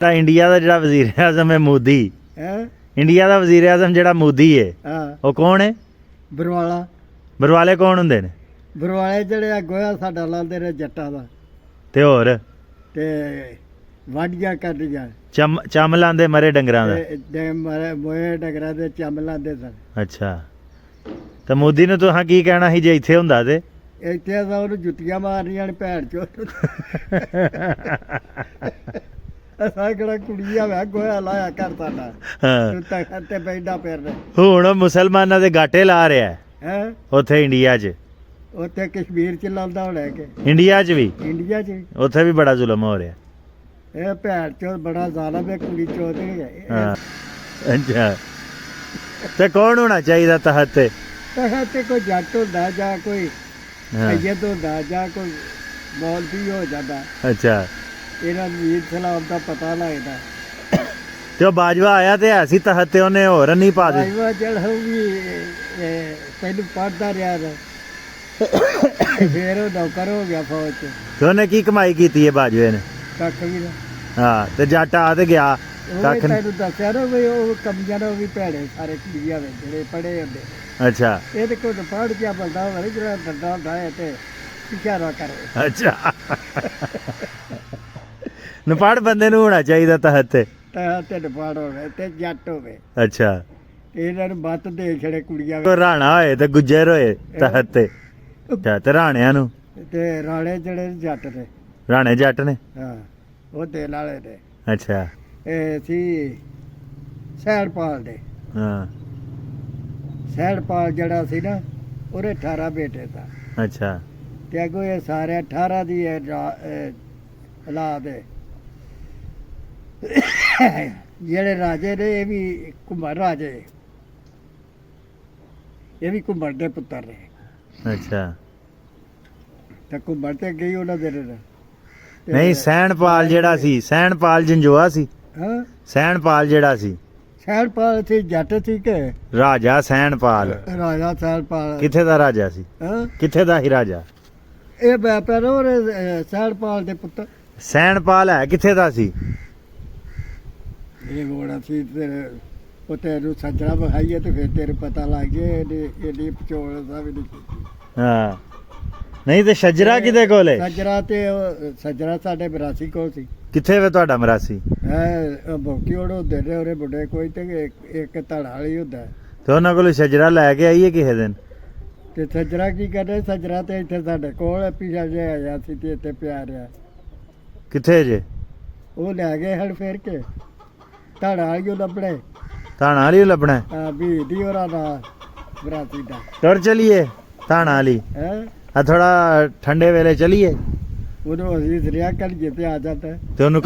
ਤਾਂ ਇੰਡੀਆ ਦਾ ਜਿਹੜਾ ਵਜ਼ੀਰ ਆਜ਼ਮ ਹੈ ਮੋਦੀ, ਹੈ ਇੰਡੀਆ ਦਾ ਵਜ਼ੀਰ ਆਜ਼ਮ ਜਿਹੜਾ ਮੋਦੀ ਹੈ ਹਾਂ ਉਹ ਕੌਣ ਹੈ? ਬਰਵਾਲਾ ਬਰਵਾਲੇ ਕੌਣ ਹੁੰਦੇ ਨੇ? ਬਰਵਾਲੇ ਜਿਹੜੇ ਆ ਗੋਇਆ ਸਾਡਾ ਲਾਉਂਦੇ ਨੇ ਜੱਟਾਂ ਦਾ ਤੇ ਹੋਰ ਤੇ ਵਾਢੀਆਂ ਕਰਦੀਆਂ ਚੰਮ ਲਾਂਦੇ ਮਰੇ ਡੰਗਰਾਂ ਦਾ। ਤੇ ਮੋਏ ਡਗਰਾਂ ਦੇ ਚੰਮ ਲਾਉਂਦੇ ਸਨ। ਅੱਛਾ, ਤੇ ਮੋਦੀ ਨੂੰ ਤੁਹਾਂ ਕੀ ਕਹਿਣਾ ਸੀ ਜੇ ਇੱਥੇ ਹੁੰਦਾ ਤੇ? ਇੱਥੇ ਤਾਂ ਉਹਨੂੰ ਜੁੱਤੀਆਂ ਮਾਰਨੀਆਂ ਨੇ ਭੈਣ ਚੋ। ਅਸਾਂ ਕਿਹੜਾ ਕੁੜੀਆਂ ਵਾ ਗੋਇਆ ਲਾਇਆ ਕਰ ਸਾਡਾ ਹਾਂ, ਤੂੰ ਤਾਂ ਤੇ ਬੈਠਾ ਫਿਰਦਾ ਹੁਣ ਮੁਸਲਮਾਨਾਂ ਦੇ ਗਾਟੇ ਲਾ ਰਿਹਾ ਹੈ। ਉੱਥੇ ਇੰਡੀਆ 'ਚ। ਉੱਥੇ ਕਸ਼ਮੀਰ ਚ ਲਾਉਂਦਾ ਹੋਣਾ ਕਿ ਇੰਡੀਆ 'ਚ ਵੀ, ਇੰਡੀਆ ਚ ਉੱਥੇ ਵੀ ਬੜਾ ਜ਼ੁਲਮ ਹੋ ਰਿਹਾ। ਇਹ ਭੈਣ ਚੋ ਬੜਾ ਜ਼ਾਲਮ ਹੈ ਕੁੜੀ ਚੋ ਤੇ ਹਾਂ, ਅੱਛਾ, ਤੇ ਕੌਣ ਹੋਣਾ ਚਾਹੀਦਾ ਤਖਤ ਤੇ? ਤੇ ਕੋਈ ਜੱਟ ਹੁੰਦਾ ਜਾਂ ਕੋਈ ਹਾਂ, ਸੈਦ ਹੁੰਦਾ ਜਾਂ ਕੋਈ ਮੌਲਵੀ ਹੋ ਜਾਂਦਾ। ਅੱਛਾ, ਇਹਨਾਂ ਨੂੰ ਈਦ ਸਲਾਮ ਦਾ ਪਤਾ ਲੱਗਦਾ। ਤੇ ਉਹ ਬਾਜਵਾ ਆਇਆ ਤੇ ਐਸੀ ਤਖਤ ਤੇ ਉਹਨੇ ਹੋਰ ਨਹੀਂ ਪਾ ਦਿੱਤੀ। ਬਾਜਵਾ ਜਿਹੜਾ ਉਹ ਵੀ ਪਹਿਲਾਂ ਪੜ੍ਹਦਾ ਰਿਹਾ ਨਾ, ਫਿਰ ਉਹ ਨੌਕਰ ਹੋ ਗਿਆ ਫੌਜ ਚ। ਤੇ ਉਹਨੇ ਕੀ ਕਮਾਈ ਕੀਤੀ ਹੈ ਬਾਜਵੇ ਨੇ? ਕੱਖ ਵੀ ਨਾ। ਹਾਂ, ਤੇ ਜੱਟ ਆ ਤੇ ਗਿਆ ਉਹ ਕੱਖ ਨੀ। ਤੈਨੂੰ ਦੱਸਿਆ ਨਾ ਵੀ ਉਹ ਕਮੀਆਂ ਨੂੰ ਵੀ ਭੈੜੇ ਸਾਰੇ ਕੁੜੀਆਂ ਵਿੱਚ ਜਿਹੜੇ ਪੜ੍ਹੇ ਹੁੰਦੇ। ਅੱਛਾ, ਇਹ ਤੇ ਕੋਈ ਪੜ੍ਹ ਕੇ ਬੰਦਾ ਹੋਵੇ ਜਿਹੜਾ ਡੰਡਾ ਹੁੰਦਾ ਹੈ ਤੇ ਇਸ਼ਾਰਾ ਕਰੇ। ਅੱਛਾ, ਨਪੜ ਬੰਦੇ ਨੂੰ ਹੋਣਾ ਚਾਹੀਦਾ ਤਖਤ ਤੇ। ਤਾਂ ਢਿੱਡ ਪਾੜ ਹੋਵੇ ਤੇ ਜੱਟ ਹੋਵੇ, ਅੱਛਾ, ਇਹਨਾਂ ਨੂੰ ਬੱਤ ਦੇ ਛੜੇ ਕੁੜੀਆਂ ਕੋਈ ਰਾਣਾ ਹੋਏ ਤੇ ਗੁੱਜਰ ਹੋਏ ਤਖਤ ਤੇ। ਅੱਛਾ, ਤੇ ਰਾਣਿਆਂ ਨੂੰ? ਤੇ ਰਾਣੇ ਜਿਹੜੇ ਜੱਟ ਨੇ। ਰਾਣੇ ਜੱਟ ਨੇ? ਹਾਂ, ਉਹ ਦੇਣ ਵਾਲੇ ਨੇ। ਅੱਛਾ, ਇਹ ਸੀ ਸੈੜਪਾਲ ਦੇ। ਹਾਂ, ਸੈੜਪਾਲ ਜਿਹੜਾ ਸੀ ਨਾ ਉਹਦੇ 18 ਬੇਟੇ ਦਾ, ਅੱਛਾ, ਤੇ ਅੱਗੋਂ ਇਹ ਸਾਰੇ 18 ਦੀ ਔਲਾਦ ਹੈ। ਜਿਹੜੇ ਰਾਜੇ ਨੇ ਇਹ ਵੀ ਘੁੰਮਰ ਰਾਜੇ, ਇਹ ਵੀ ਘੁੰਮਰ ਦੇ ਪੁੱਤਰ ਨੇ। ਅੱਛਾ, ਤੇ ਘੁੰਮਰ ਤੇ ਗਈ ਉਹਨਾਂ ਦੇ ਨਾਲ। ਤੇ ਨਹੀਂ, ਸੈਣਪਾਲ ਜਿਹੜਾ ਸੀ, ਸੈਣਪਾਲ ਜੰਜੋਆ ਸੀ। ਹਾਂ, ਸੈਣਪਾਲ ਜਿਹੜਾ ਸੀ ਸੈੜਪਾਲ ਸੀ ਜੱਟ ਸੀ ਕਿ ਰਾਜਾ ਸੈਣਪਾਲ? ਰਾਜਾ ਸੈੜਪਾਲ ਕਿੱਥੇ ਦਾ ਰਾਜਾ ਸੀ? ਹਾਂ, ਕਿੱਥੇ ਦਾ ਹੀ ਰਾਜਾ? ਇਹ ਬੈਪਰ ਉਹ ਸੈੜਪਾਲ ਦੇ ਪੁੱਤਰ। ਸੈਣਪਾਲ ਹੈ ਕਿੱਥੇ ਦਾ ਸੀ? ਇਹ ਗੋੜਾ ਸੀ ਤੇ ਉਹ ਤੈਨੂੰ ਸੱਜਣਾ ਵਿਖਾਈਏ ਤੇ ਫਿਰ ਤੈਨੂੰ ਪਤਾ ਲੱਗ ਜੇ ਇਹਦੀ ਪਚੋਲ ਦਾ ਵੀ ਨਹੀਂ ਕੀਤੀ। ਹਾਂ, ਨਹੀਂ ਤੇ ਸ਼ਜਰਾ ਕਿਹਦੇ ਕੋਲ ਹੈ? ਸੱਜਰਾ ਤੇ ਸੱਜਰਾ ਸਾਡੇ ਬਰਾਸੀ ਕੋਲ ਸੀ। ਕਿੱਥੇ ਵੇ ਤੁਹਾਡਾ ਮਰਾਸੀ? ਹੈ ਭੌਕੀ ਉਹਦੇ ਹੁੰਦੇ ਨੇ ਉਹਦੇ ਬੁੱਢੇ ਕੋਈ ਤੇ ਇੱਕ ਧੜਾ ਵਾਲੀ ਹੁੰਦਾ। ਤੇ ਉਹਨਾਂ ਕੋਲ ਸ਼ਜਰਾ ਲੈ ਕੇ ਆਈਏ ਕਿਸੇ ਦਿਨ। ਤੇ ਸੱਜਰਾ ਕੀ ਕਰਦੇ? ਸੱਜਰਾ ਤੇ ਇੱਥੇ ਸਾਡੇ ਕੋਲ ਪਿਛਾ ਜਿਹਾ ਆਇਆ ਸੀ ਤੇ ਇੱਥੇ ਪਿਆ ਰਿਹਾ। ਕਿੱਥੇ ਜੇ? ਉਹ ਲੈ ਗਏ ਹੜ ਫੇਰ ਕੇ ਧੜਾ ਵਾਲੀ ਉਹ ਲੱਭਣੇ। ਥਾਣਾ ਵਾਲੀ ਲੱਭਣਾ ਹੈ? ਹਾਂ, ਵੀ ਦੀ ਉਹਦਾ ਨਾਂ ਬਰਾਸੀ ਦਾ। ਤੁਰ ਚਲੀਏ ਥਾਣਾ ਵਾਲੀ? ਹੈ ਆ ਥੋੜਾ ਠੰਡੇ ਵੇਲੇ ਚਲੀਏ ਉਹਨੂੰ ਅਸੀਂ ਦਰਿਆ ਕਰ ਜੇ ਤੇ ਆ ਜਾਂਦਾ। ਤੇ ਉਹਨੂੰ